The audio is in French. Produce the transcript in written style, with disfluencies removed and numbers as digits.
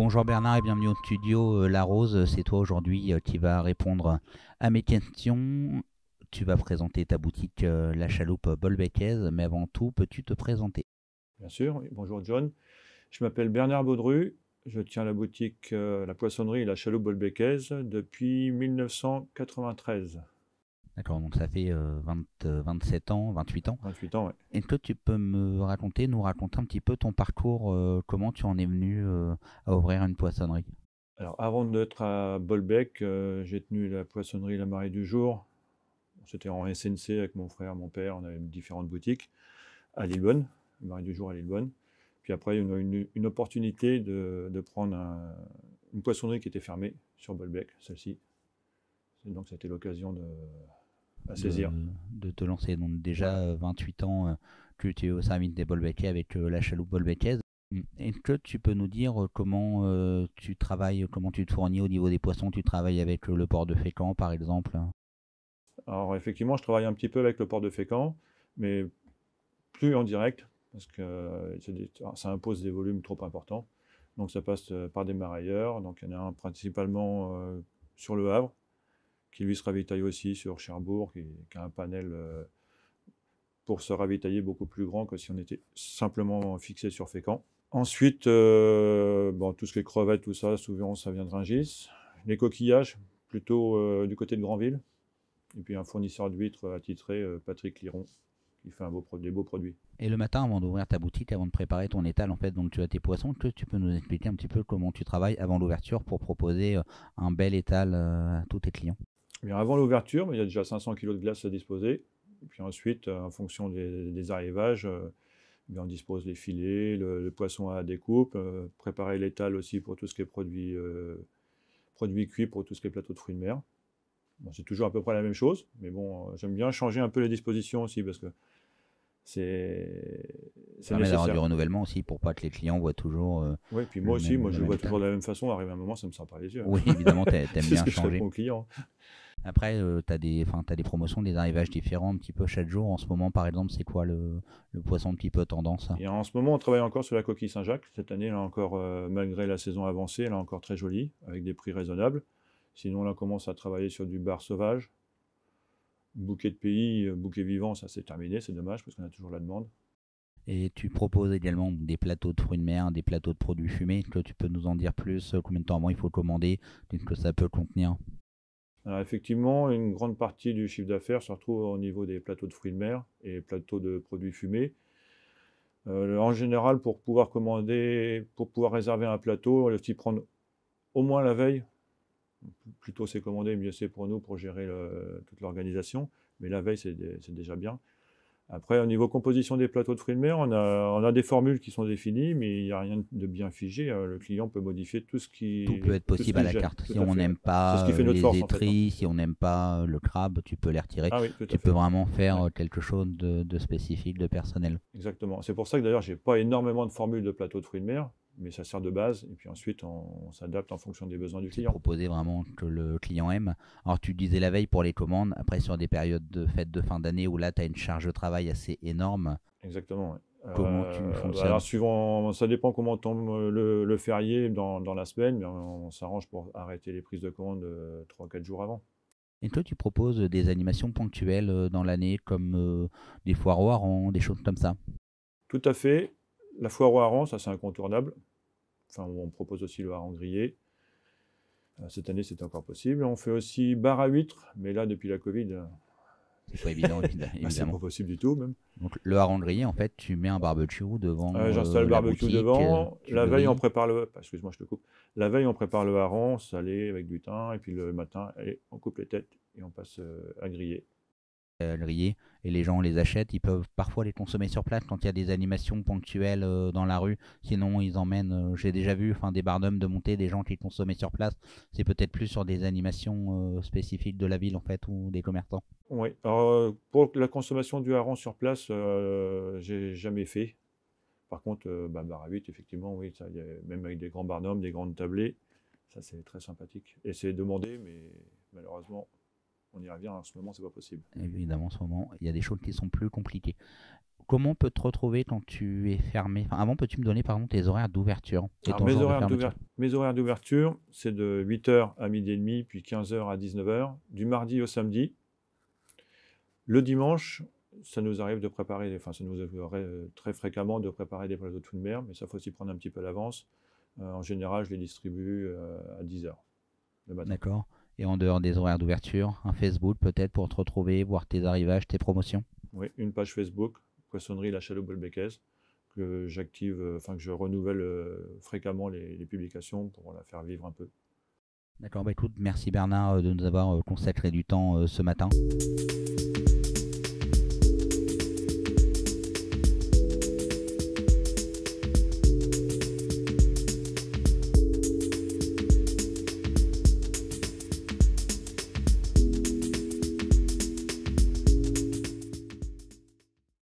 Bonjour Bernard et bienvenue au studio La Rose. C'est toi aujourd'hui qui va répondre à mes questions. Tu vas présenter ta boutique La Chaloupe Bolbecquez, mais avant tout, peux-tu te présenter? Bien sûr, oui. Bonjour John. Je m'appelle Bernard Baudru. Je tiens la boutique, la poissonnerie et la chaloupe Bolbecquez depuis 1993. D'accord, donc ça fait 27 ans, 28 ans. 28 ans, ouais. Est-ce que tu peux nous raconter un petit peu ton parcours, comment tu en es venu à ouvrir une poissonnerie? Alors avant d'être à Bolbec, j'ai tenu la poissonnerie La Marée du Jour. C'était en SNC avec mon frère, mon père. On avait différentes boutiques à Lillebonne, La Marée du Jour à Lillebonne. Puis après, on a eu une opportunité de prendre une poissonnerie qui était fermée sur Bolbec, celle-ci. Donc c'était l'occasion à de, saisir. de te lancer. Donc déjà Voilà. 28 ans que tu es au service des Bolbecquez avec La Chaloupe Bolbecquez. Est-ce que tu peux nous dire comment tu travailles, comment tu te fournis au niveau des poissons? Tu travailles avec le port de Fécamp par exemple? Alors effectivement, je travaille un petit peu avec le port de Fécamp, mais plus en direct, parce que ça impose des volumes trop importants. Donc ça passe par des marailleurs. Donc il y en a un principalement sur le Havre, qui lui se ravitaille aussi sur Cherbourg, qui a un panel pour se ravitailler beaucoup plus grand que si on était simplement fixé sur Fécamp. Ensuite, bon, tout ce qui est crevettes, tout ça, souvent ça vient de Rungis. Les coquillages, plutôt du côté de Granville. Et puis un fournisseur d'huîtres attitré, Patrick Liron, qui fait des beaux produits. Et le matin, avant d'ouvrir ta boutique, avant de préparer ton étal, en fait, donc tu as tes poissons, que tu peux nous expliquer un petit peu comment tu travailles avant l'ouverture pour proposer un bel étal à tous tes clients? Eh bien, avant l'ouverture, il y a déjà 500 kg de glace à disposer. Et puis ensuite, en fonction des arrivages, on dispose les filets, le poisson à la découpe, préparer l'étal aussi pour tout ce qui est produits cuits, pour tout ce qui est plateau de fruits de mer. Bon, c'est toujours à peu près la même chose, mais bon, j'aime bien changer un peu les dispositions aussi parce que c'est Ça c'est permet d'avoir du nécessaire. renouvellement aussi pour pas que les clients voient toujours Oui, puis moi le aussi, même, moi le je le même vois étal. toujours de la même façon, arrive un moment, ça me sort par les yeux. Oui, évidemment, t'aimes C'est ce bien que je changer. réponds aux clients. Après, t'as des promotions, des arrivages différents un petit peu chaque jour. En ce moment, par exemple, c'est quoi le poisson un petit peu tendance? Et en ce moment, on travaille encore sur la coquille Saint-Jacques. Cette année, elle est encore, malgré la saison avancée, elle est encore très jolie, avec des prix raisonnables. Sinon, là, on commence à travailler sur du bar sauvage. Bouquet de pays, bouquet vivant, ça c'est terminé, c'est dommage, parce qu'on a toujours la demande. Et tu proposes également des plateaux de fruits de mer, des plateaux de produits fumés. Que tu peux nous en dire plus? Combien de temps avant il faut commander? Qu'est-ce que ça peut contenir? Alors, effectivement, une grande partie du chiffre d'affaires se retrouve au niveau des plateaux de fruits de mer et plateaux de produits fumés. En général, pour pouvoir commander, pour pouvoir réserver un plateau, il faut s'y prendre au moins la veille. Plus tôt c'est commandé, mieux c'est pour nous pour gérer toute l'organisation. Mais la veille, c'est déjà bien. Après, au niveau composition des plateaux de fruits de mer, on a des formules qui sont définies, mais il n'y a rien de bien figé. Le client peut modifier Tout peut être tout ce possible à qui le la gêne. carte. Tout Si à on fait. n'aime C'est ce pas qui fait notre les force, en fait, hein. étris, si on n'aime pas le crabe, tu peux les retirer. Ah oui, tout Tu à peux fait. vraiment faire Ouais, quelque chose de spécifique, de personnel. exactement. C'est pour ça que d'ailleurs, j'ai pas énormément de formules de plateaux de fruits de mer, mais ça sert de base. Et puis ensuite, on s'adapte en fonction des besoins du C'est client. proposer vraiment que le client aime. Alors tu disais la veille pour les commandes, après sur des périodes de fêtes de fin d'année où là tu as une charge de travail assez énorme, Exactement, ouais. comment tu Alors, fonctionnes? suivant, ça dépend comment tombe le férié dans la semaine, mais on s'arrange pour arrêter les prises de commandes 3-4 jours avant. Et toi tu proposes des animations ponctuelles dans l'année comme des foires au hareng, des choses comme ça? Tout à fait. La foire au hareng, ça c'est incontournable. Enfin, on propose aussi le hareng grillé. Cette année, c'est encore possible. On fait aussi bar à huîtres, mais là, depuis la Covid, C'est pas évident bah, c'est pas évidemment. possible du tout, même. Donc le hareng grillé, en fait, tu mets un barbecue devant J'installe le la barbecue boutique, devant. tu La veille, on grilles. prépare le. Excuse-moi, je te coupe. La veille, on prépare le hareng salé avec du thym, et puis le matin, allez, on coupe les têtes et on passe à griller. Grillés et les gens les achètent. Ils peuvent parfois les consommer sur place quand il y a des animations ponctuelles dans la rue. Sinon, ils emmènent. J'ai déjà vu des barnums de monter des gens qui consommaient sur place. C'est peut-être plus sur des animations spécifiques de la ville en fait ou des commerçants. Oui. Alors, pour la consommation du hareng sur place, j'ai jamais fait. Par contre, bah, bar à huit, effectivement, oui, ça, même avec des grands barnums, des grandes tablées, ça c'est très sympathique. Et c'est demandé, mais malheureusement, on y revient, en ce moment, c'est pas possible. Évidemment, en ce moment, il y a des choses qui sont plus compliquées. Comment on peut te retrouver quand tu es fermé? Enfin, avant, peux-tu me donner par exemple tes horaires d'ouverture et Alors, ton jour de fermeture? mes horaires d'ouverture, c'est de 8 h à midi et demi, puis 15 h à 19 h, du mardi au samedi. Le dimanche, ça nous arrive de préparer, enfin ça nous arrive très fréquemment de préparer des plateaux de fruits de mer, mais ça faut s'y prendre un petit peu à l'avance. En général, je les distribue à 10 h le matin. D'accord. Et en dehors des horaires d'ouverture, un Facebook peut-être pour te retrouver, voir tes arrivages, tes promotions? Oui, une page Facebook, Poissonnerie La Chaloupe-Bolbécaise, que j'active, enfin que je renouvelle fréquemment les publications pour la faire vivre un peu. D'accord, bah écoute, merci Bernard de nous avoir consacré du temps ce matin.